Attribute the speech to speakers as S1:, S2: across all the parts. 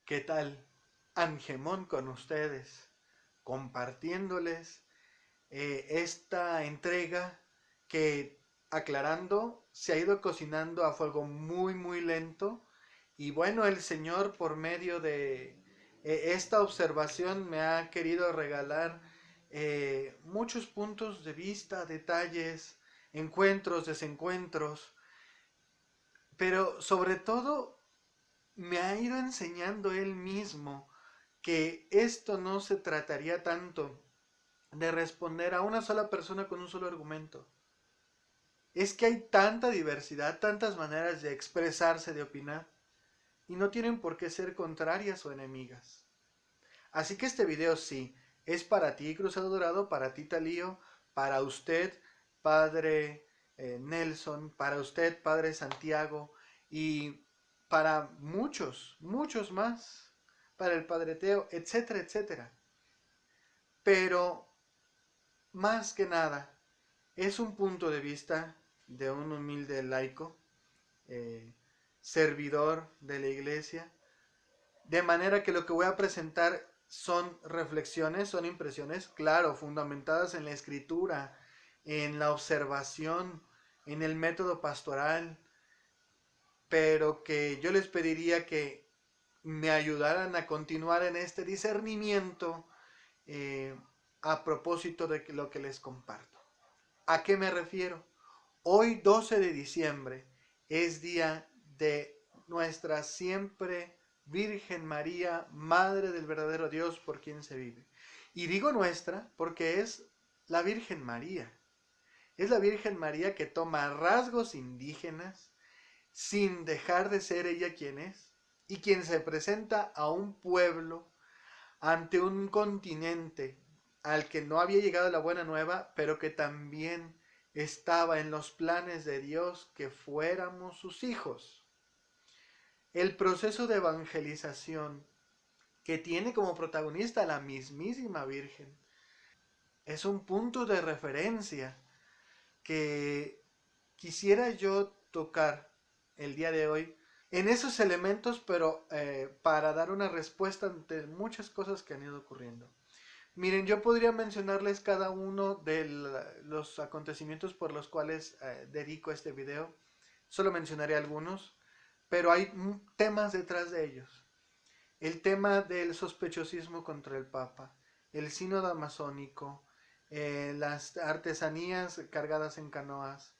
S1: ¿Qué tal? Angemón con ustedes, compartiéndoles esta entrega que, aclarando, se ha ido cocinando a fuego muy lento. Y bueno, el Señor por medio de esta observación me ha querido regalar muchos puntos de vista, detalles, encuentros, desencuentros, pero sobre todo me ha ido enseñando Él mismo que esto no se trataría tanto de responder a una sola persona con un solo argumento. Es que hay tanta diversidad, tantas maneras de expresarse, de opinar, y no tienen por qué ser contrarias o enemigas. Así que este video sí, es para ti, Cruzado Dorado, para ti, Talío, para usted, Padre Nelson, para usted, Padre Santiago, y para muchos más, para el Padre Teo, etcétera, etcétera. Pero, más que nada, es un punto de vista de un humilde laico, eh, servidor de la iglesia, de manera que lo que voy a presentar son reflexiones, son impresiones, claro, fundamentadas en la escritura, en la observación, en el método pastoral, pero que yo les pediría que me ayudaran a continuar en este discernimiento eh, a propósito de lo que les comparto. ¿A qué me refiero? Hoy 12 de diciembre es día de nuestra siempre Virgen María, Madre del verdadero Dios por quien se vive. Y digo nuestra porque es la Virgen María. Es la Virgen María que toma rasgos indígenas sin dejar de ser ella quien es y quien se presenta a un pueblo ante un continente al que no había llegado la buena nueva, pero que también estaba en los planes de Dios que fuéramos sus hijos. El proceso de evangelización que tiene como protagonista la mismísima Virgen es un punto de referencia que quisiera yo tocar el día de hoy en esos elementos, pero para dar una respuesta ante muchas cosas que han ido ocurriendo. Miren, yo podría mencionarles cada uno de los acontecimientos por los cuales dedico este video. Solo mencionaré algunos, pero hay temas detrás de ellos. El tema del sospechosismo contra el Papa, el sínodo amazónico, las artesanías cargadas en canoas,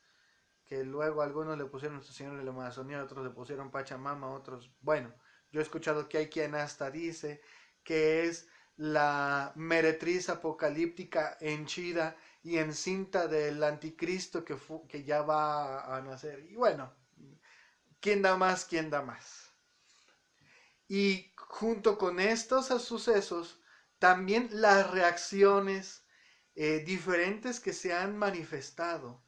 S1: que luego algunos le pusieron Nuestro Señor de la Amazonía, otros le pusieron Pachamama, otros, bueno, yo he escuchado que hay quien hasta dice que es la meretriz apocalíptica henchida y encinta del anticristo que ya va a nacer. Y bueno, ¿quién da más? ¿Quién da más? Y junto con estos sucesos, también las reacciones diferentes que se han manifestado.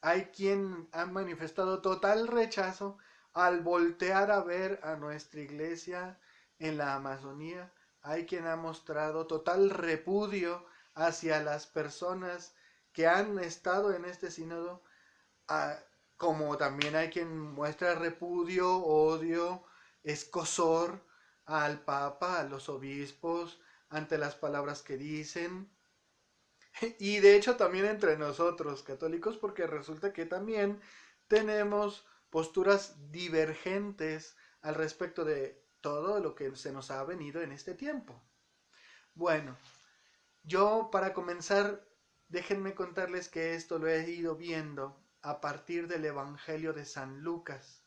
S1: Hay quien ha manifestado total rechazo al voltear a ver a nuestra iglesia en la Amazonía. Hay quien ha mostrado total repudio hacia las personas que han estado en este sínodo, como también hay quien muestra repudio, odio, escozor al Papa, a los obispos, ante las palabras que dicen. Y de hecho también entre nosotros católicos, porque resulta que también tenemos posturas divergentes al respecto de todo lo que se nos ha venido en este tiempo. Bueno, yo para comenzar, déjenme contarles que esto lo he ido viendo a partir del Evangelio de San Lucas,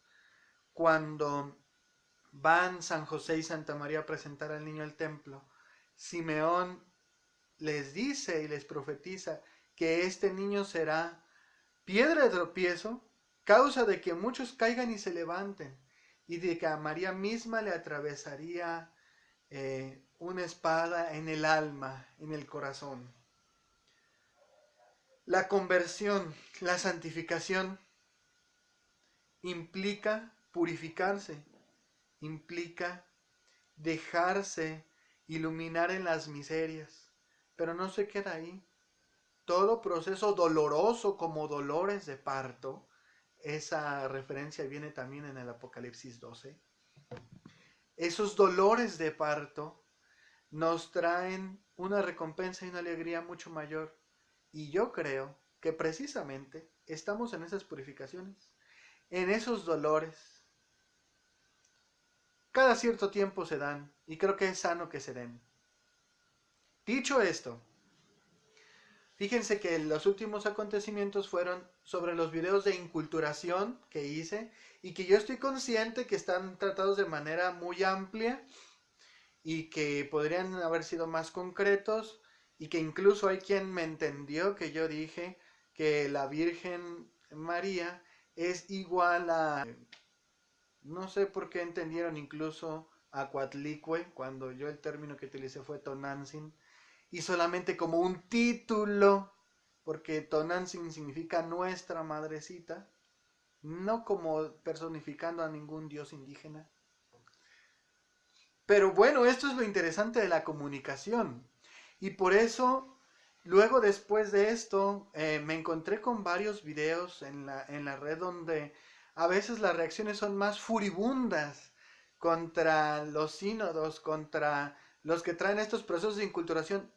S1: cuando van San José y Santa María a presentar al niño al templo. Simeón les dice y les profetiza que este niño será piedra de tropiezo, causa de que muchos caigan y se levanten, y de que a María misma le atravesaría una espada en el alma, en el corazón. La conversión, la santificación, implica purificarse, implica dejarse iluminar en las miserias, pero no se queda ahí. Todo proceso doloroso como dolores de parto, esa referencia viene también en el Apocalipsis 12, esos dolores de parto nos traen una recompensa y una alegría mucho mayor. Y yo creo que precisamente estamos en esas purificaciones, en esos dolores. Cada cierto tiempo se dan y creo que es sano que se den. Dicho esto, fíjense que los últimos acontecimientos fueron sobre los videos de inculturación que hice y que yo estoy consciente que están tratados de manera muy amplia y que podrían haber sido más concretos y que incluso hay quien me entendió que yo dije que la Virgen María es igual a... No sé por qué entendieron incluso a Coatlicue cuando yo el término que utilicé fue Tonantzin y solamente como un título, porque Tonantzin significa nuestra madrecita, no como personificando a ningún dios indígena. Pero bueno, esto es lo interesante de la comunicación. Y por eso, luego después de esto, me encontré con varios videos en la red donde a veces las reacciones son más furibundas contra los sínodos, contra los que traen estos procesos de inculturación,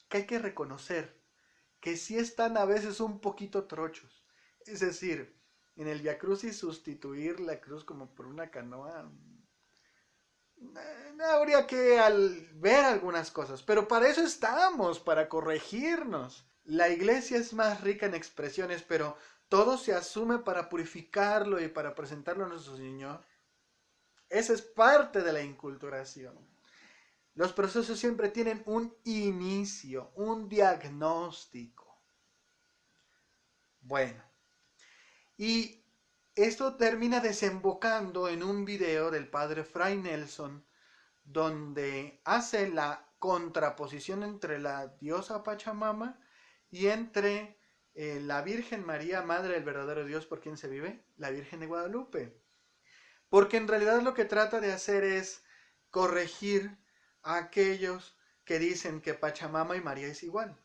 S1: que hay que reconocer que sí están a veces un poquito trochos. Es decir, en el Via Crucis sustituir la cruz como por una canoa, habría que ver algunas cosas, pero para eso estamos, para corregirnos. La iglesia es más rica en expresiones, pero todo se asume para purificarlo y para presentarlo a nuestro Señor. Esa es parte de la inculturación. Los procesos siempre tienen un inicio, un diagnóstico. Bueno, y esto termina desembocando en un video del padre Fray Nelson, donde hace la contraposición entre la diosa Pachamama y entre la Virgen María, Madre del verdadero Dios por quien se vive, la Virgen de Guadalupe. Porque en realidad lo que trata de hacer es corregir a aquellos que dicen que Pachamama y María es igual.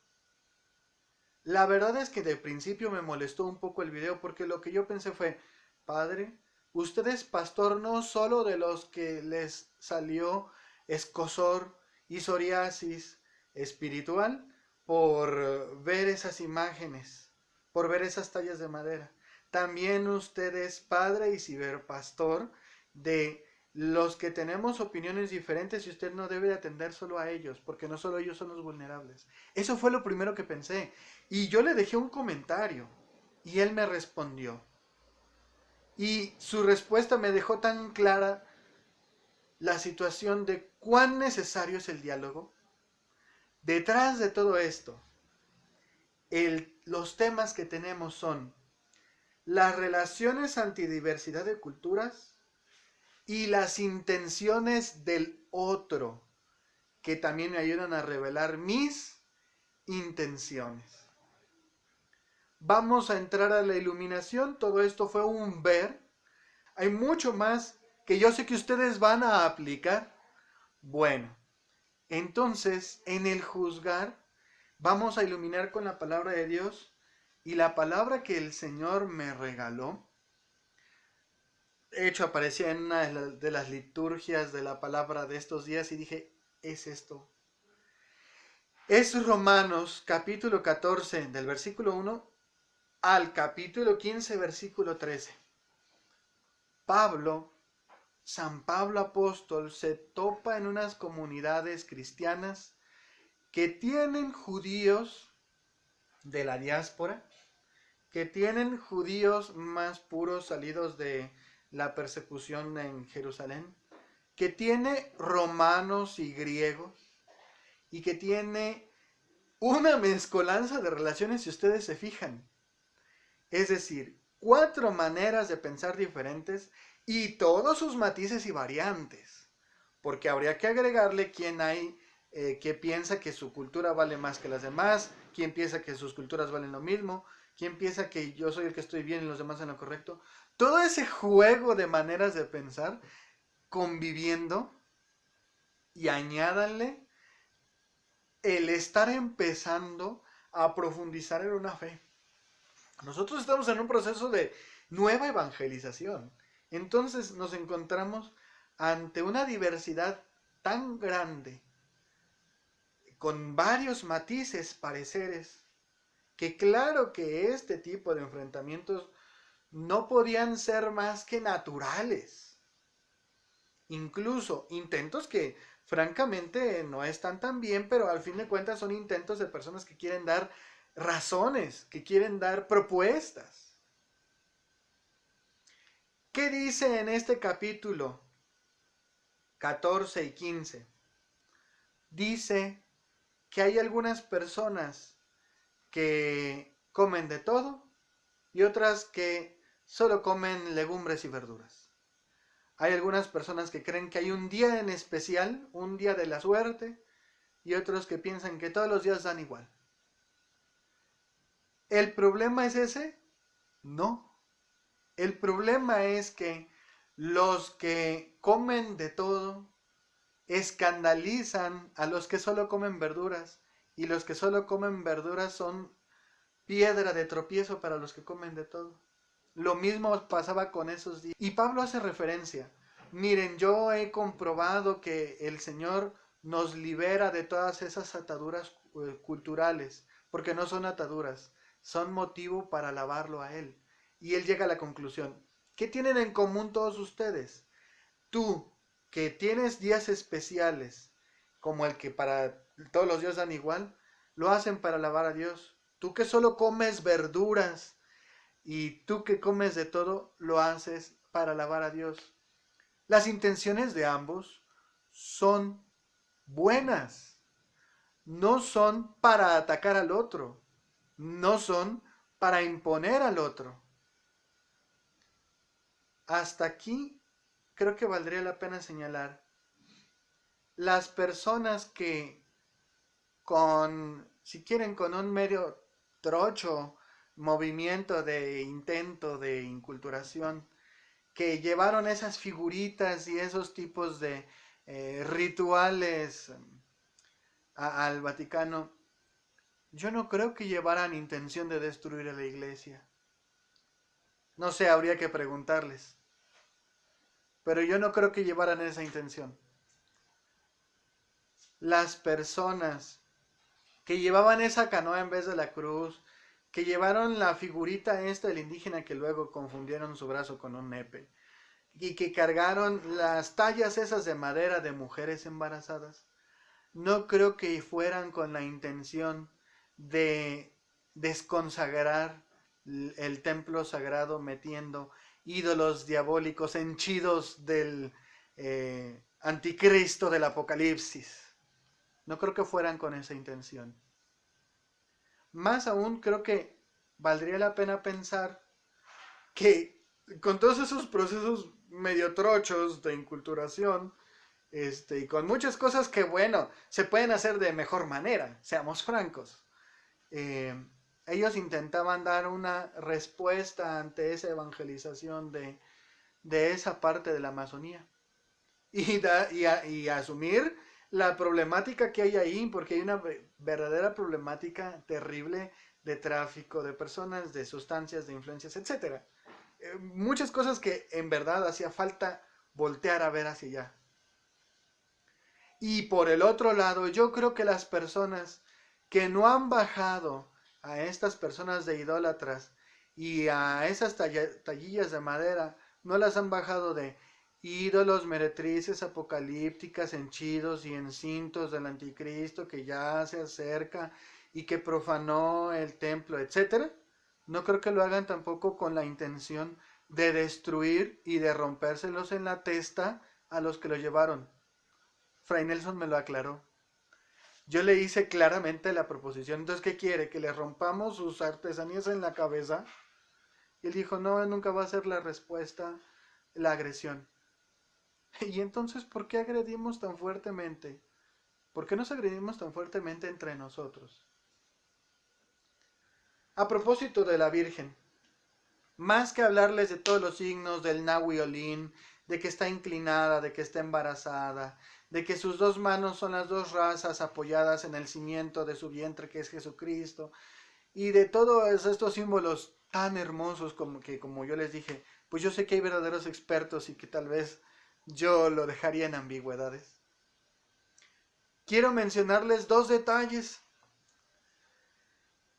S1: La verdad es que de principio me molestó un poco el video porque lo que yo pensé fue, padre, usted es pastor no solo de los que les salió escozor y psoriasis espiritual por ver esas imágenes, por ver esas tallas de madera. También usted es padre y ciberpastor de los que tenemos opiniones diferentes y usted no debe de atender solo a ellos, porque no solo ellos son los vulnerables. Eso fue lo primero que pensé. Y yo le dejé un comentario y él me respondió. Y su respuesta me dejó tan clara la situación de cuán necesario es el diálogo. Detrás de todo esto, los temas que tenemos son las relaciones antidiversidad de culturas y las intenciones del otro, que también me ayudan a revelar mis intenciones. Vamos a entrar a la iluminación. Todo esto fue un ver. Hay mucho más que yo sé que ustedes van a aplicar. Bueno, entonces en el juzgar vamos a iluminar con la palabra de Dios y la palabra que el Señor me regaló. De hecho, aparecía en una de las liturgias de la palabra de estos días y dije, es esto. Es Romanos capítulo 14 del versículo 1 al capítulo 15 versículo 13. San Pablo apóstol se topa en unas comunidades cristianas que tienen judíos de la diáspora, que tienen judíos más puros salidos de la persecución en Jerusalén, que tiene romanos y griegos, y que tiene una mezcolanza de relaciones si ustedes se fijan. Es decir, 4 maneras de pensar diferentes y todos sus matices y variantes. Porque habría que agregarle quién hay que piensa que su cultura vale más que las demás, quién piensa que sus culturas valen lo mismo, quién piensa que yo soy el que estoy bien y los demás en lo correcto. Todo ese juego de maneras de pensar conviviendo y añádanle el estar empezando a profundizar en una fe. Nosotros estamos en un proceso de nueva evangelización. Entonces nos encontramos ante una diversidad tan grande, con varios matices, pareceres, que claro que este tipo de enfrentamientos no podían ser más que naturales. Incluso intentos que francamente no están tan bien, pero al fin de cuentas son intentos de personas que quieren dar razones, que quieren dar propuestas. ¿Qué dice en este capítulo 14 y 15? Dice que hay algunas personas que comen de todo y otras que solo comen legumbres y verduras. Hay algunas personas que creen que hay un día en especial, un día de la suerte, y otros que piensan que todos los días dan igual. ¿El problema es ese? No. El problema es que los que comen de todo escandalizan a los que solo comen verduras, y los que solo comen verduras son piedra de tropiezo para los que comen de todo. Lo mismo pasaba con esos días. Y Pablo hace referencia. Miren, yo he comprobado que el Señor nos libera de todas esas ataduras culturales, porque no son ataduras, son motivo para alabarlo a Él. Y Él llega a la conclusión. ¿Qué tienen en común todos ustedes? Tú, que tienes días especiales, como el que para todos los días dan igual, lo hacen para alabar a Dios. Tú que solo comes verduras, y tú que comes de todo, lo haces para alabar a Dios. Las intenciones de ambos son buenas. No son para atacar al otro. No son para imponer al otro. Hasta aquí creo que valdría la pena señalar. Las personas que si quieren, con un medio trocho movimiento de intento de inculturación, que llevaron esas figuritas y esos tipos de rituales al Vaticano, yo no creo que llevaran intención de destruir a la iglesia. No sé, habría que preguntarles. Pero yo no creo que llevaran esa intención. Las personas que llevaban esa canoa en vez de la cruz, que llevaron la figurita esta del indígena que luego confundieron su brazo con un nepe, y que cargaron las tallas esas de madera de mujeres embarazadas, no creo que fueran con la intención de desconsagrar el templo sagrado metiendo ídolos diabólicos henchidos del anticristo del Apocalipsis. No creo que fueran con esa intención. Más aún creo que valdría la pena pensar que con todos esos procesos medio trochos de inculturación, y con muchas cosas que, bueno, se pueden hacer de mejor manera, seamos francos. Ellos intentaban dar una respuesta ante esa evangelización de esa parte de la Amazonía. Y asumir la problemática que hay ahí, porque hay una verdadera problemática terrible de tráfico de personas, de sustancias, de influencias, etc. Muchas cosas que en verdad hacía falta voltear a ver hacia allá. Y por el otro lado, yo creo que las personas que no han bajado a estas personas de idólatras y a esas tallillas de madera, no las han bajado de ídolos, meretrices apocalípticas, henchidos y encintos del anticristo que ya se acerca y que profanó el templo, etc. No creo que lo hagan tampoco con la intención de destruir y de rompérselos en la testa a los que lo llevaron. Fray Nelson me lo aclaró. Yo le hice claramente la proposición. Entonces, ¿qué quiere? ¿Que le rompamos sus artesanías en la cabeza? Y él dijo, no, nunca va a ser la respuesta, la agresión. Y entonces, ¿por qué agredimos tan fuertemente? ¿Por qué nos agredimos tan fuertemente entre nosotros? A propósito de la Virgen, más que hablarles de todos los signos del Nahui Olin, de que está inclinada, de que está embarazada, de que sus dos manos son las dos razas apoyadas en el cimiento de su vientre que es Jesucristo, y de todos estos símbolos tan hermosos como yo les dije, pues yo sé que hay verdaderos expertos y que tal vez yo lo dejaría en ambigüedades. Quiero mencionarles dos detalles.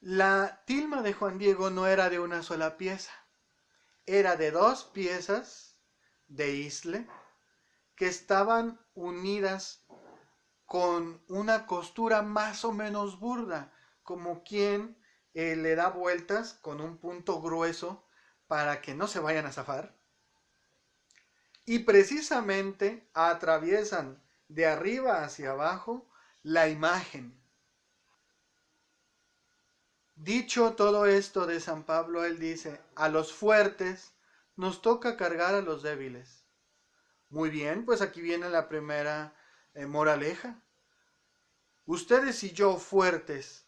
S1: La tilma de Juan Diego no era de una sola pieza, era de dos piezas de isle que estaban unidas con una costura más o menos burda, como quien le da vueltas con un punto grueso para que no se vayan a zafar. Y precisamente atraviesan de arriba hacia abajo la imagen. Dicho todo esto de San Pablo, él dice, a los fuertes nos toca cargar a los débiles. Muy bien, pues aquí viene la primera moraleja. Ustedes y yo fuertes,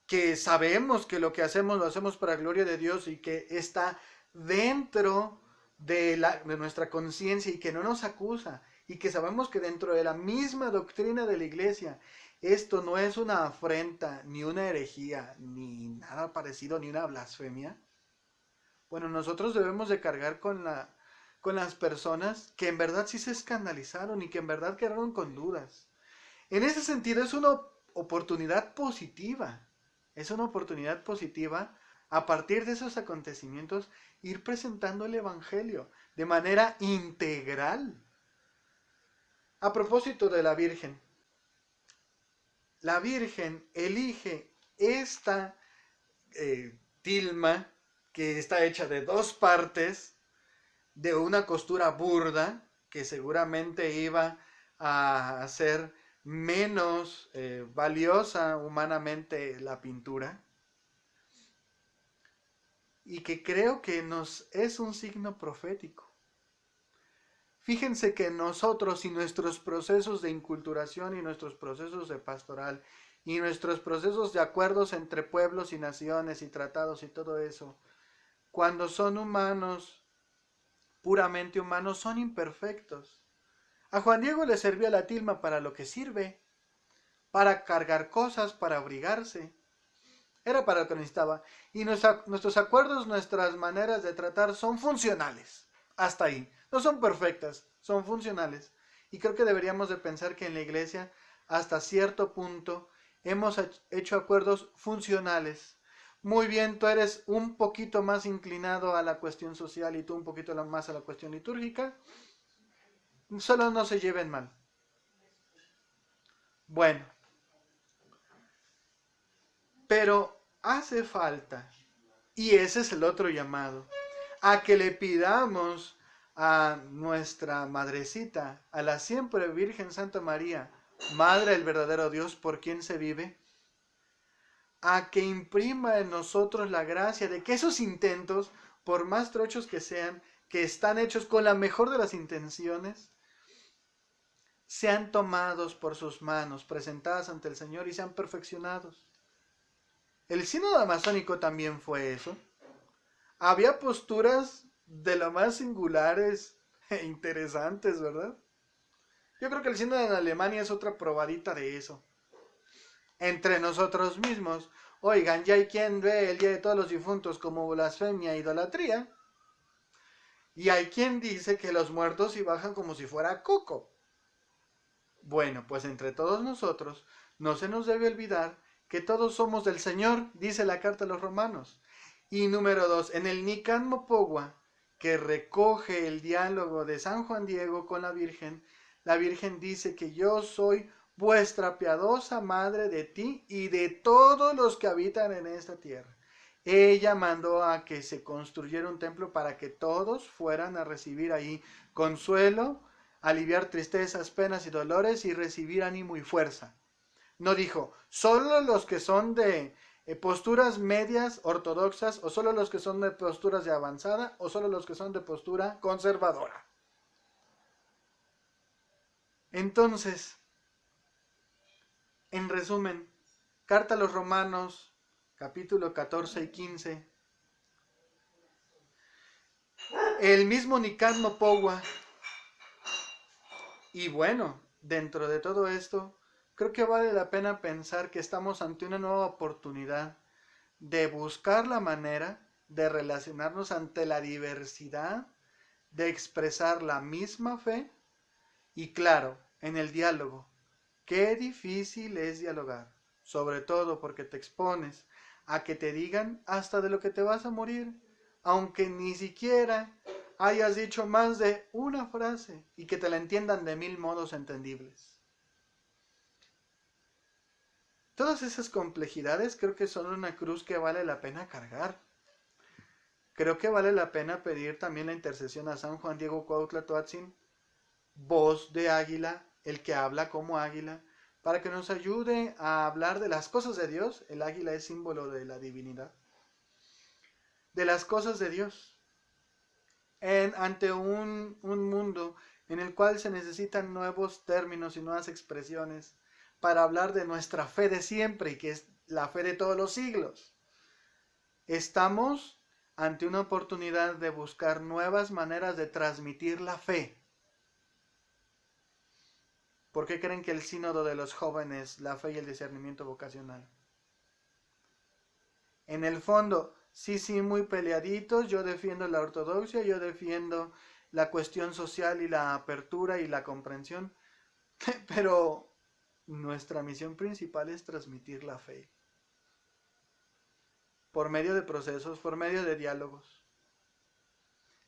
S1: que sabemos que lo que hacemos lo hacemos para la gloria de Dios y que está dentro de nuestra conciencia y que no nos acusa y que sabemos que dentro de la misma doctrina de la iglesia esto no es una afrenta, ni una herejía, ni nada parecido, ni una blasfemia. Bueno, nosotros debemos de cargar con las personas que en verdad sí se escandalizaron y que en verdad quedaron con dudas. En ese sentido es una oportunidad positiva. Es una oportunidad positiva a partir de esos acontecimientos ir presentando el Evangelio de manera integral. A propósito de la Virgen, la Virgen elige esta tilma que está hecha de dos partes, de una costura burda, que seguramente iba a hacer menos valiosa humanamente la pintura, y que creo que nos es un signo profético. Fíjense que nosotros y nuestros procesos de inculturación y nuestros procesos de pastoral y nuestros procesos de acuerdos entre pueblos y naciones y tratados y todo eso, cuando son humanos, puramente humanos, son imperfectos. A Juan Diego le servía la tilma para lo que sirve, para cargar cosas, para abrigarse. Era para lo que necesitaba. Y nuestros acuerdos, nuestras maneras de tratar son funcionales. Hasta ahí. No son perfectas, son funcionales. Y creo que deberíamos de pensar que en la iglesia, hasta cierto punto, hemos hecho acuerdos funcionales. Muy bien, tú eres un poquito más inclinado a la cuestión social y tú un poquito más a la cuestión litúrgica. Solo no se lleven mal. Bueno, pero hace falta, y ese es el otro llamado, a que le pidamos a nuestra madrecita, a la siempre Virgen Santa María, Madre del verdadero Dios por quien se vive, a que imprima en nosotros la gracia de que esos intentos, por más trochos que sean, que están hechos con la mejor de las intenciones, sean tomados por sus manos, presentadas ante el Señor y sean perfeccionados. El sínodo amazónico también fue eso. Había posturas de lo más singulares e interesantes, ¿verdad? Yo creo que el sínodo en Alemania es otra probadita de eso. Entre nosotros mismos, oigan, ya hay quien ve el Día de Todos los Difuntos como blasfemia e idolatría, y hay quien dice que los muertos sí bajan como si fuera coco. Bueno, pues entre todos nosotros no se nos debe olvidar que todos somos del Señor, dice la carta a los romanos. Y número 2, en el Nican Mopogua, que recoge el diálogo de San Juan Diego con la Virgen dice que yo soy vuestra piadosa madre de ti y de todos los que habitan en esta tierra. Ella mandó a que se construyera un templo para que todos fueran a recibir ahí consuelo, aliviar tristezas, penas y dolores y recibir ánimo y fuerza. No dijo, solo los que son de posturas medias ortodoxas o solo los que son de posturas de avanzada o solo los que son de postura conservadora. Entonces, en resumen, carta a los Romanos, capítulo 14 y 15. El mismo Nican Mopogua. Y bueno, dentro de todo esto, creo que vale la pena pensar que estamos ante una nueva oportunidad de buscar la manera de relacionarnos ante la diversidad, de expresar la misma fe y claro en el diálogo. Qué difícil es dialogar, sobre todo porque te expones a que te digan hasta de lo que te vas a morir, aunque ni siquiera hayas dicho más de una frase y que te la entiendan de 1000 modos entendibles. Todas esas complejidades creo que son una cruz que vale la pena cargar. Creo que vale la pena pedir también la intercesión a San Juan Diego Cuautla Toatzin, voz de águila, el que habla como águila, para que nos ayude a hablar de las cosas de Dios. El águila es símbolo de la divinidad. De las cosas de Dios. Ante un mundo en el cual se necesitan nuevos términos y nuevas expresiones para hablar de nuestra fe de siempre y que es la fe de todos los siglos. Estamos ante una oportunidad de buscar nuevas maneras de transmitir la fe. ¿Por qué creen que el sínodo de los jóvenes, la fe y el discernimiento vocacional? En el fondo, sí, muy peleaditos, yo defiendo la ortodoxia, yo defiendo la cuestión social y la apertura y la comprensión, pero nuestra misión principal es transmitir la fe. Por medio de procesos, por medio de diálogos,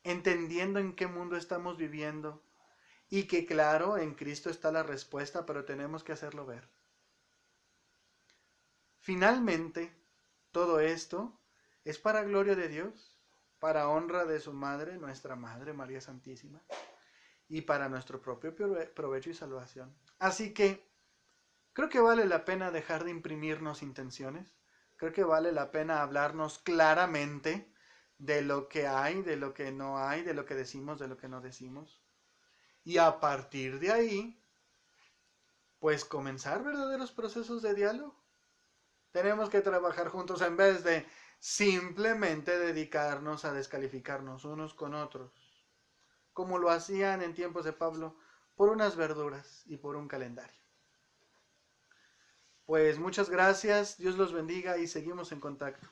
S1: entendiendo en qué mundo estamos viviendo y que claro, en Cristo está la respuesta, pero tenemos que hacerlo ver. Finalmente, todo esto es para gloria de Dios, para honra de su Madre, nuestra Madre María Santísima, y para nuestro propio provecho y salvación. Así que creo que vale la pena dejar de imprimirnos intenciones. Creo que vale la pena hablarnos claramente de lo que hay, de lo que no hay, de lo que decimos, de lo que no decimos. Y a partir de ahí, pues comenzar verdaderos procesos de diálogo. Tenemos que trabajar juntos en vez de simplemente dedicarnos a descalificarnos unos con otros, como lo hacían en tiempos de Pablo, por unas verduras y por un calendario. Pues muchas gracias, Dios los bendiga y seguimos en contacto.